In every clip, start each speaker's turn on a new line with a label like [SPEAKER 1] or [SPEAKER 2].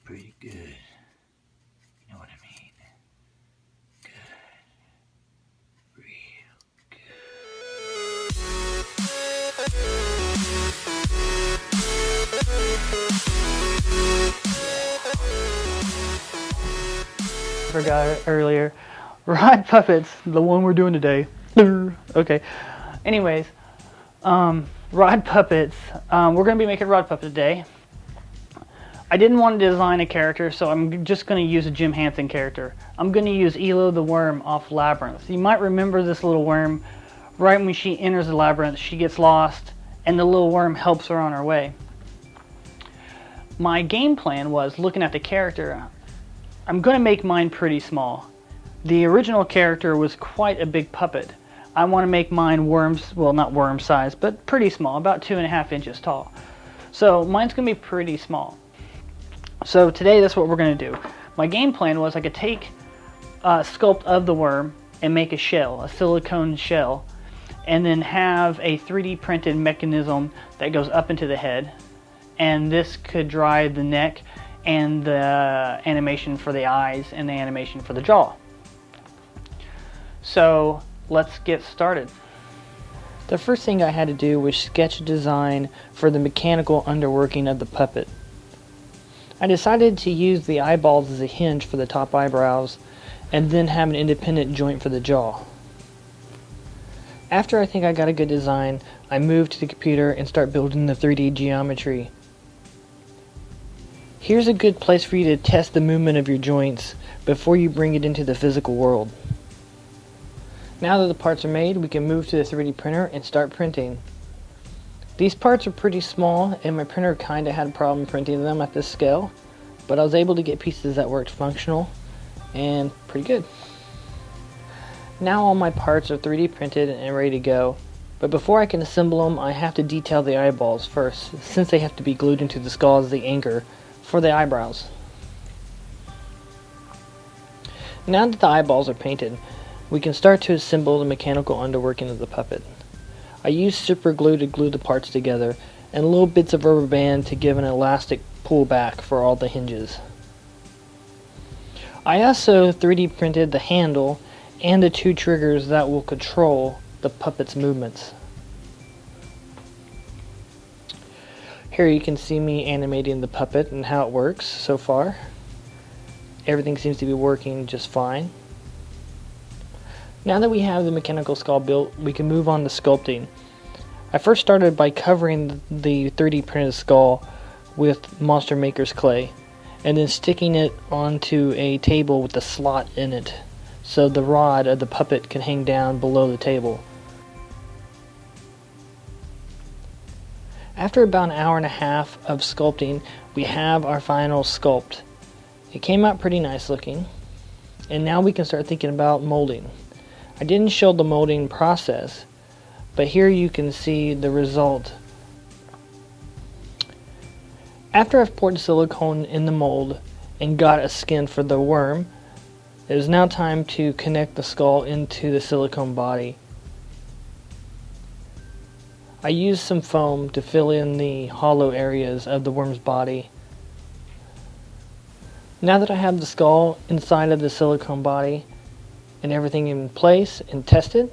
[SPEAKER 1] pretty good. You know what I mean? Good. Real good.
[SPEAKER 2] Forgot earlier. Rod puppets, the one we're doing today. Okay. Anyways, rod puppets. We're going to be making a rod puppet today. I didn't want to design a character, so I'm just going to use a Jim Henson character. I'm going to use Elo the worm off Labyrinth. You might remember this little worm. Right when she enters the labyrinth, she gets lost, and the little worm helps her on her way. My game plan was, looking at the character, I'm going to make mine pretty small. The original character was quite a big puppet. I want to make mine worms, well, not worm size, but pretty small, about 2.5 inches tall. So mine's going to be pretty small. So today that's what we're going to do. My game plan was I could take a sculpt of the worm and make a shell, a silicone shell, and then have a 3D printed mechanism that goes up into the head. And this could drive the neck and the animation for the eyes and the animation for the jaw. So let's get started. The first thing I had to do was sketch a design for the mechanical underworking of the puppet. I decided to use the eyeballs as a hinge for the top eyebrows and then have an independent joint for the jaw. After I think I got a good design, I moved to the computer and start building the 3D geometry. Here's a good place for you to test the movement of your joints before you bring it into the physical world. Now that the parts are made, we can move to the 3D printer and start printing. These parts are pretty small, and my printer kinda had a problem printing them at this scale, but I was able to get pieces that worked functional and pretty good. Now all my parts are 3D printed and ready to go, but before I can assemble them, I have to detail the eyeballs first, since they have to be glued into the skull as the anchor for the eyebrows. Now that the eyeballs are painted, we can start to assemble the mechanical underworking of the puppet. I used super glue to glue the parts together and little bits of rubber band to give an elastic pull back for all the hinges. I also 3D printed the handle and the 2 triggers that will control the puppet's movements. Here you can see me animating the puppet and how it works so far. Everything seems to be working just fine. Now that we have the mechanical skull built, we can move on to sculpting. I first started by covering the 3D printed skull with Monster Maker's clay, and then sticking it onto a table with a slot in it, so the rod of the puppet can hang down below the table. After about 1.5 hours of sculpting, we have our final sculpt. It came out pretty nice looking, and now we can start thinking about molding. I didn't show the molding process, but here you can see the result. After I've poured silicone in the mold and got a skin for the worm, it is now time to connect the skull into the silicone body. I used some foam to fill in the hollow areas of the worm's body. Now that I have the skull inside of the silicone body and everything in place and tested,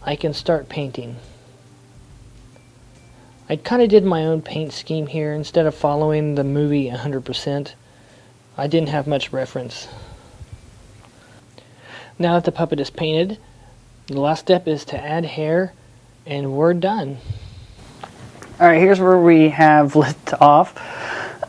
[SPEAKER 2] I can start painting. I kind of did my own paint scheme here instead of following the movie 100%. I didn't have much reference. Now that the puppet is painted, the last step is to add hair, and we're done. Alright, here's where we have left off.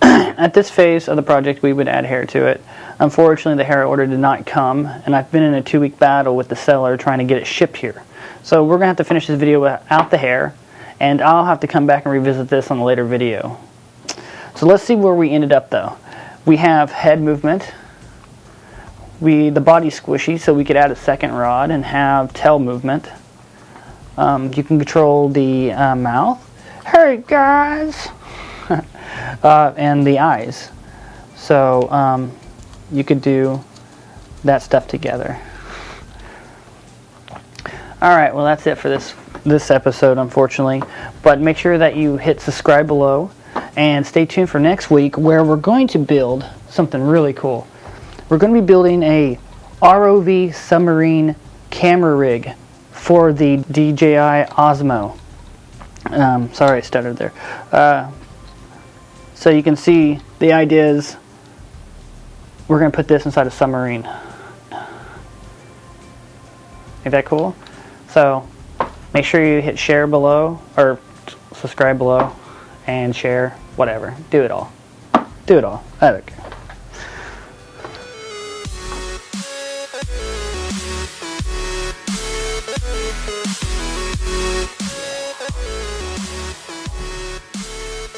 [SPEAKER 2] At this phase of the project, we would add hair to it. Unfortunately, the hair order did not come, and I've been in a 2-week battle with the seller trying to get it shipped here. So we're going to have to finish this video without the hair, and I'll have to come back and revisit this on a later video. So let's see where we ended up though. We have head movement. The body's squishy, so we could add a second rod and have tail movement. You can control the mouth. Hey guys! And the eyes. So you could do that stuff together. Alright, well that's it for this episode, unfortunately. But make sure that you hit subscribe below And stay tuned for next week, where we're going to build something really cool. We're going to be building a ROV submarine camera rig for the DJI Osmo. Sorry, I stuttered there. So you can see the idea is we're going to put this inside a submarine. Ain't that cool? So make sure you hit share below, or subscribe below, and share, whatever. Do it all. Do it all. I don't care.